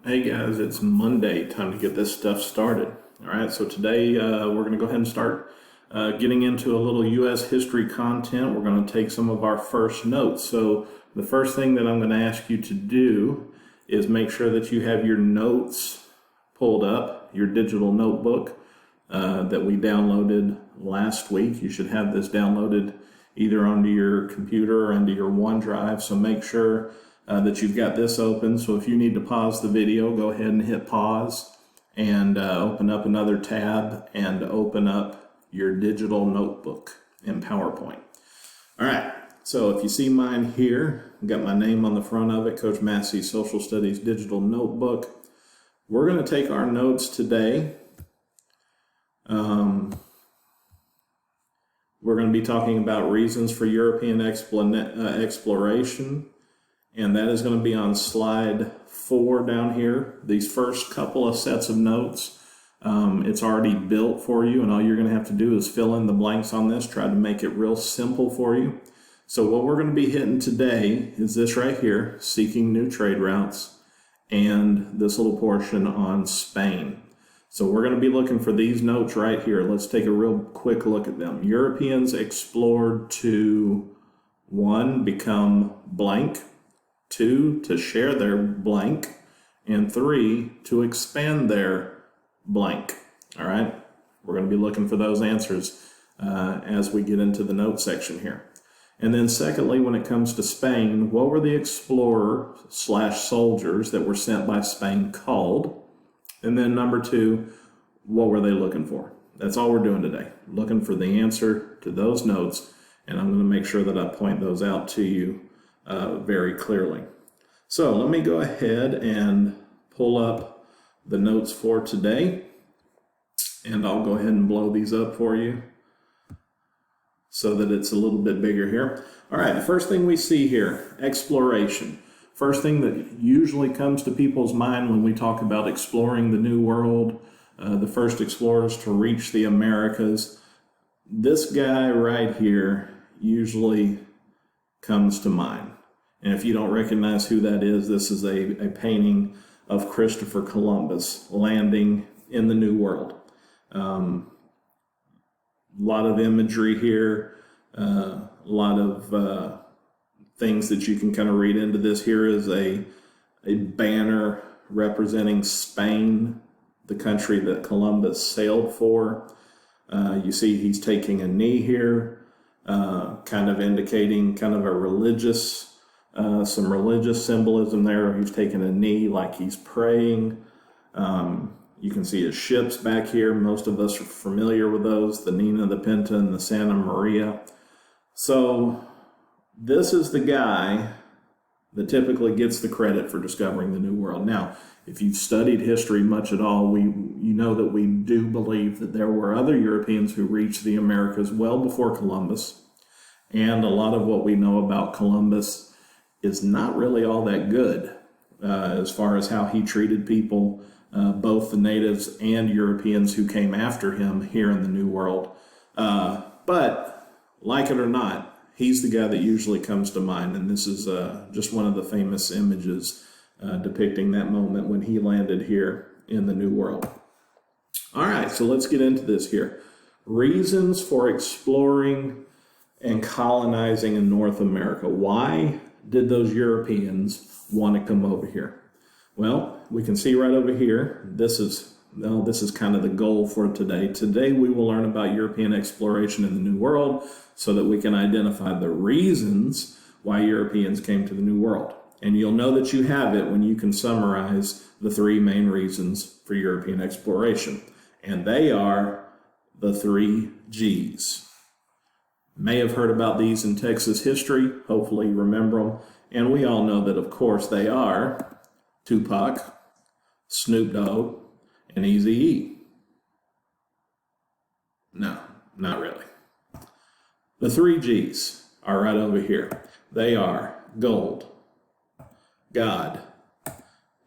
Hey guys, it's Monday, time to get this stuff started. All right, so today we're going to go ahead and start getting into a little U.S. history content. We're going to take some of our first notes. So the first thing that I'm going to ask you to do is make sure that you have your notes pulled up, your digital notebook that we downloaded last week. You should have this downloaded either onto your computer or onto your OneDrive, so make sure that you've got this open. So if you need to pause the video, go ahead and hit pause and open up another tab and open up your digital notebook in PowerPoint. All right, so if you see mine here, I've got my name on the front of it, Coach Massey Social Studies Digital Notebook. We're going to take our notes today. We're going to be talking about reasons for European exploration. And that is going to be on slide 4 down here. These first couple of sets of notes, it's already built for you, and all you're going to have to do is fill in the blanks on this, try to make it real simple for you. So what we're going to be hitting today is this right here, seeking new trade routes, and this little portion on Spain. So we're going to be looking for these notes right here. Let's take a real quick look at them. Europeans explored to, 1, become blank, 2, to share their blank, and 3, to expand their blank. All right, we're going to be looking for those answers as we get into the note section here. And then secondly, when it comes to Spain, what were the explorer/soldiers that were sent by Spain called? And then number 2, what were they looking for? That's all we're doing today, looking for the answer to those notes, and I'm going to make sure that I point those out to you very clearly. So let me go ahead and pull up the notes for today, and I'll go ahead and blow these up for you so that it's a little bit bigger here. All right, the first thing we see here, exploration. First thing that usually comes to people's mind when we talk about exploring the New World, the first explorers to reach the Americas, this guy right here usually comes to mind. And if you don't recognize who that is, this is a painting of Christopher Columbus landing in the New World. A lot of imagery here, a lot of things that you can kind of read into this. Here is a banner representing Spain, the country that Columbus sailed for. You see he's taking a knee here, kind of indicating kind of a religious, some religious symbolism there. He's taking a knee like he's praying. You can see his ships back here. Most of us are familiar with those, the Nina, the Pinta, and the Santa Maria. So this is the guy that typically gets the credit for discovering the New World. Now, if you've studied history much at all, you know that we do believe that there were other Europeans who reached the Americas well before Columbus. And a lot of what we know about Columbus is not really all that good as far as how he treated people, both the natives and Europeans who came after him here in the New World. But like it or not, he's the guy that usually comes to mind, and this is just one of the famous images depicting that moment when he landed here in the New World. All right, so let's get into this here. Reasons for exploring and colonizing in North America. Why did those Europeans want to come over here? Well, we can see right over here, this is kind of the goal for today. Today we will learn about European exploration in the New World so that we can identify the reasons why Europeans came to the New World. And you'll know that you have it when you can summarize the 3 main reasons for European exploration. And they are the 3 G's. May have heard about these in Texas history, hopefully you remember them. And we all know that, of course, they are Tupac, Snoop Dogg, and Eazy-E. No, not really. The 3 G's are right over here. They are gold, God,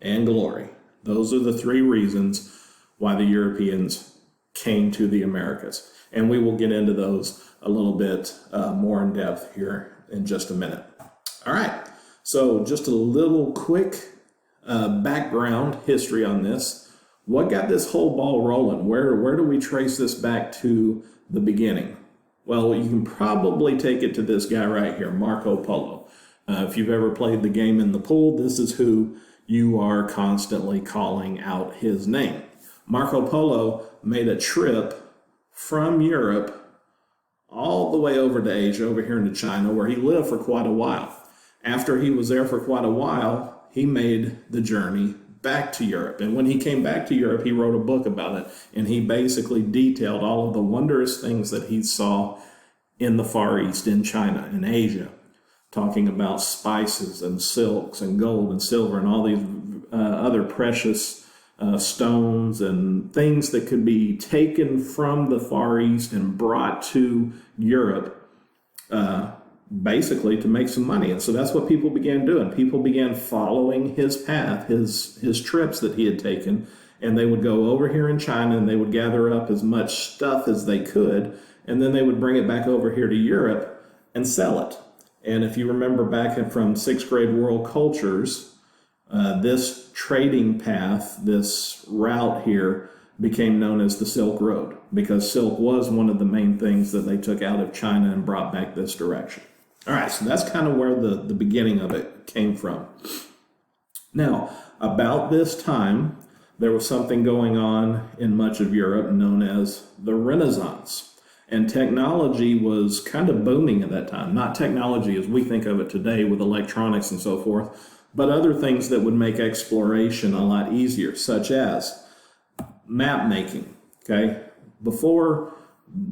and glory. Those are the 3 reasons why the Europeans came to the Americas. And we will get into those a little bit more in depth here in just a minute. All right, so just a little quick background history on this. What got this whole ball rolling? Where do we trace this back to the beginning? Well, you can probably take it to this guy right here, Marco Polo. If you've ever played the game in the pool, this is who you are constantly calling out his name. Marco Polo made a trip from Europe all the way over to Asia, over here into China, where he lived for quite a while. After he was there for quite a while, he made the journey back to Europe. And when he came back to Europe, he wrote a book about it. And he basically detailed all of the wondrous things that he saw in the Far East, in China, in Asia, talking about spices and silks and gold and silver and all these other precious stones and things that could be taken from the Far East and brought to Europe, basically to make some money. And so that's what people began doing. People began following his path, his trips that he had taken, and they would go over here in China and they would gather up as much stuff as they could, and then they would bring it back over here to Europe and sell it. And if you remember back from sixth grade world cultures, this trading path, this route here, became known as the Silk Road, because silk was one of the main things that they took out of China and brought back this direction. All right, so that's kind of where the beginning of it came from. Now, about this time, there was something going on in much of Europe known as the Renaissance. And technology was kind of booming at that time. Not technology as we think of it today with electronics and so forth, but other things that would make exploration a lot easier, such as map making. Okay, before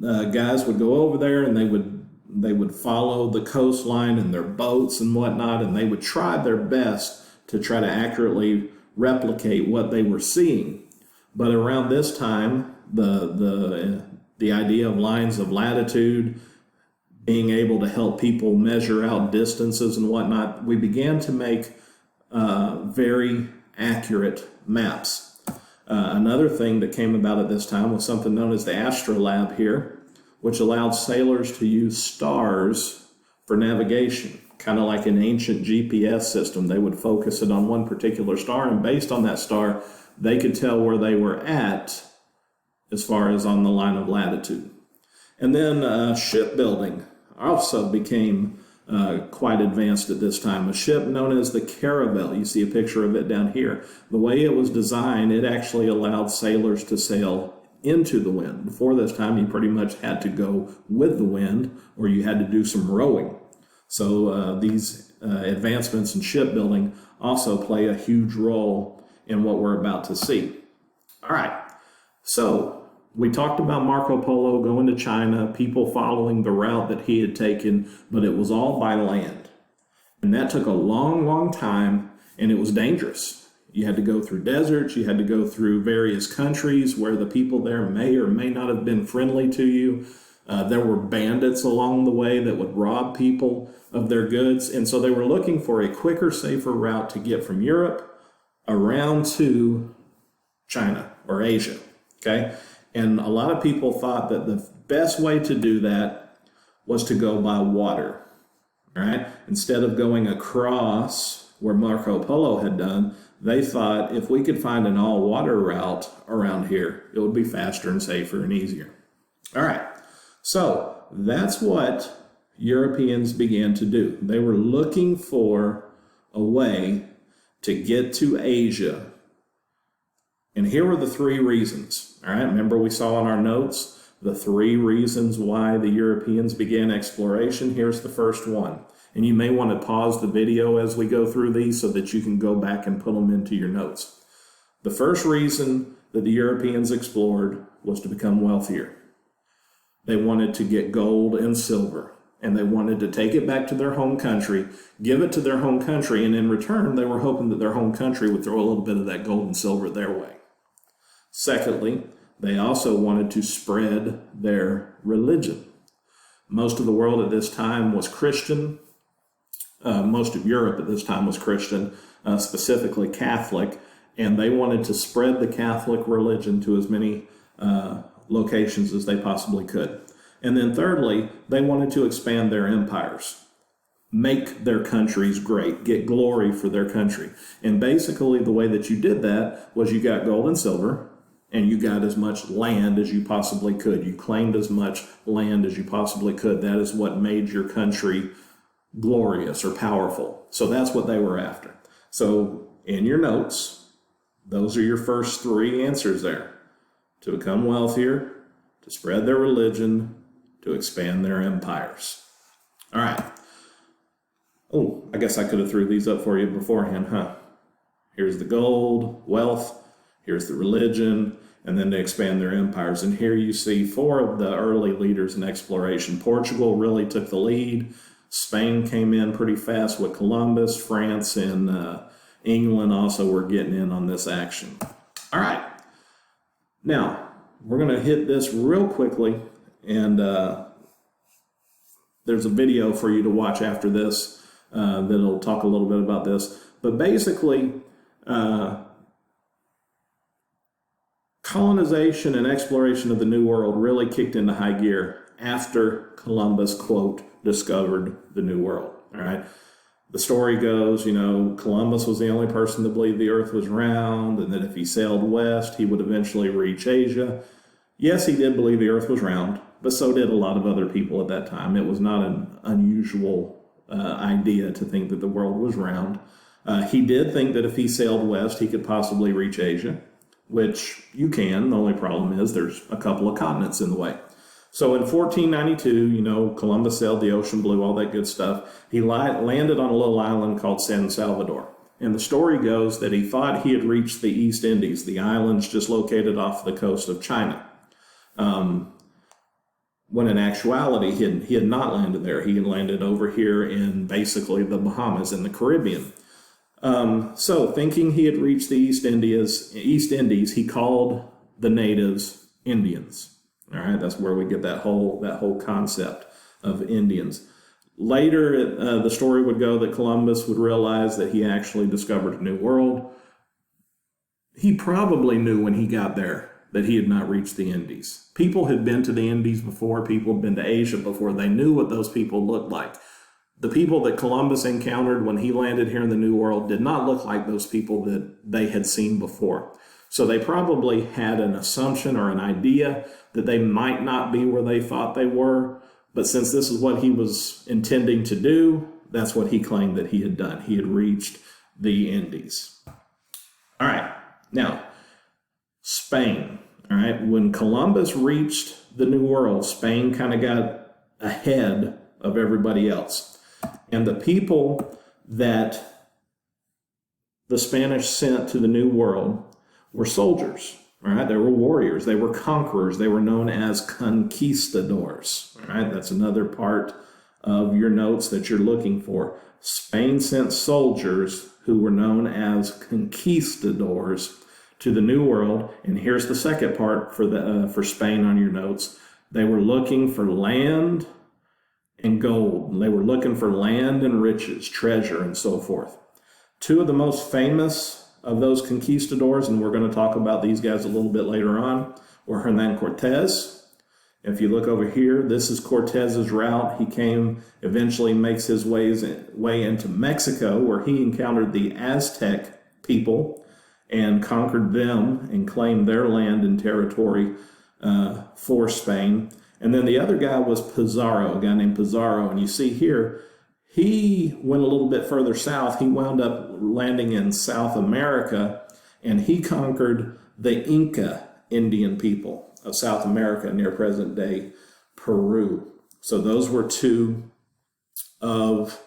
guys would go over there and they would follow the coastline in their boats and whatnot, and they would try their best to try to accurately replicate what they were seeing. But around this time, the idea of lines of latitude, being able to help people measure out distances and whatnot, we began to make very accurate maps. Another thing that came about at this time was something known as the astrolabe here, which allowed sailors to use stars for navigation, kind of like an ancient GPS system. They would focus it on one particular star, and based on that star, they could tell where they were at as far as on the line of latitude. And then shipbuilding also became quite advanced at this time. A ship known as the caravel, you see a picture of it down here. The way it was designed, it actually allowed sailors to sail into the wind. Before this time, you pretty much had to go with the wind, or you had to do some rowing. So these advancements in shipbuilding also play a huge role in what we're about to see. All right, so we talked about Marco Polo going to China, people following the route that he had taken, but it was all by land. And that took a long, long time, and it was dangerous. You had to go through deserts, you had to go through various countries where the people there may or may not have been friendly to you. There were bandits along the way that would rob people of their goods. And so they were looking for a quicker, safer route to get from Europe around to China or Asia, okay? And a lot of people thought that the best way to do that was to go by water, all right? Instead of going across where Marco Polo had done, they thought if we could find an all-water route around here, it would be faster and safer and easier. All right, so that's what Europeans began to do. They were looking for a way to get to Asia. And here were the three reasons. All right, remember we saw in our notes the three reasons why the Europeans began exploration. Here's the first one. And you may want to pause the video as we go through these so that you can go back and put them into your notes. The first reason that the Europeans explored was to become wealthier. They wanted to get gold and silver, and they wanted to take it back to their home country, give it to their home country, and in return, they were hoping that their home country would throw a little bit of that gold and silver their way. Secondly, they also wanted to spread their religion. Most of the world at this time was Christian. Most of Europe at this time was Christian, specifically Catholic, and they wanted to spread the Catholic religion to as many locations as they possibly could. And then thirdly, they wanted to expand their empires. make their countries great, get glory for their country. And basically the way that you did that was you got gold and silver, and you got as much land as you possibly could. You claimed as much land as you possibly could. That is what made your country glorious or powerful. So that's what they were after. So in your notes, those are your first three answers there. To become wealthier, to spread their religion, to expand their empires. All right. Oh, I guess I could have threw these up for you beforehand, huh? Here's the gold, wealth, here's the religion, and then to expand their empires. And here you see four of the early leaders in exploration. Portugal really took the lead. Spain came in pretty fast with Columbus. France and England also were getting in on this action. All right. Now, we're going to hit this real quickly, and there's a video for you to watch after this that'll talk a little bit about this. But basically, colonization and exploration of the New World really kicked into high gear after Columbus, quote, discovered the New World. All right. The story goes, Columbus was the only person to believe the earth was round, and that if he sailed west, he would eventually reach Asia. Yes, he did believe the earth was round, but so did a lot of other people at that time. It was not an unusual idea to think that the world was round. He did think that if he sailed west, he could possibly reach Asia, which you can. The only problem is there's a couple of continents in the way. So in 1492, Columbus sailed the ocean blue, all that good stuff. He landed on a little island called San Salvador. And the story goes that he thought he had reached the East Indies, the islands just located off the coast of China. When in actuality, he had not landed there. He had landed over here in basically the Bahamas in the Caribbean. So thinking he had reached the East Indies, he called the natives Indians. All right, that's where we get that whole concept of Indians. Later, the story would go that Columbus would realize that he actually discovered a new world. He probably knew when he got there that he had not reached the Indies. People had been to the Indies before. People had been to Asia before. They knew what those people looked like. The people that Columbus encountered when he landed here in the New World did not look like those people that they had seen before. So they probably had an assumption or an idea that they might not be where they thought they were. But since this is what he was intending to do, that's what he claimed that he had done. He had reached the Indies. All right. Now, Spain. All right. When Columbus reached the New World, Spain kind of got ahead of everybody else. And the people that the Spanish sent to the New World were soldiers. All right, they were warriors. They were conquerors. They were known as conquistadors. All right, that's another part of your notes that you're looking for. Spain sent soldiers who were known as conquistadors to the New World. And here's the second part for Spain on your notes. They were looking for land and gold. They were looking for land and riches, treasure, and so forth. Two of the most famous of those conquistadors, and we're going to talk about these guys a little bit later on, were Hernan Cortez. If you look over here, this is Cortez's route. He eventually makes his way into Mexico, where he encountered the Aztec people and conquered them and claimed their land and territory for Spain. And then the other guy was Pizarro, a guy named Pizarro. And you see here, he went a little bit further south. He wound up landing in South America, and he conquered the Inca Indian people of South America near present-day Peru. So those were two of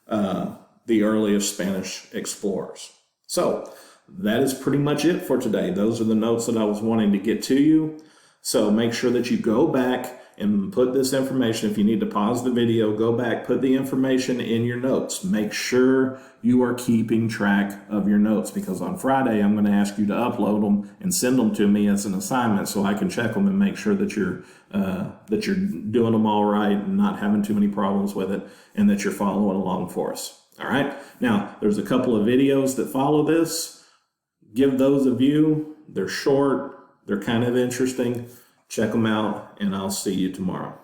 the earliest Spanish explorers. So that is pretty much it for today. Those are the notes that I was wanting to get to you. So make sure that you go back and put this information. If you need to pause the video, go back, put the information in your notes. Make sure you are keeping track of your notes, because on Friday I'm going to ask you to upload them and send them to me as an assignment so I can check them and make sure that you're doing them all right and not having too many problems with it, and that you're following along for us. All right. Now, there's a couple of videos that follow this. Give those a view. They're short. They're kind of interesting. Check them out, and I'll see you tomorrow.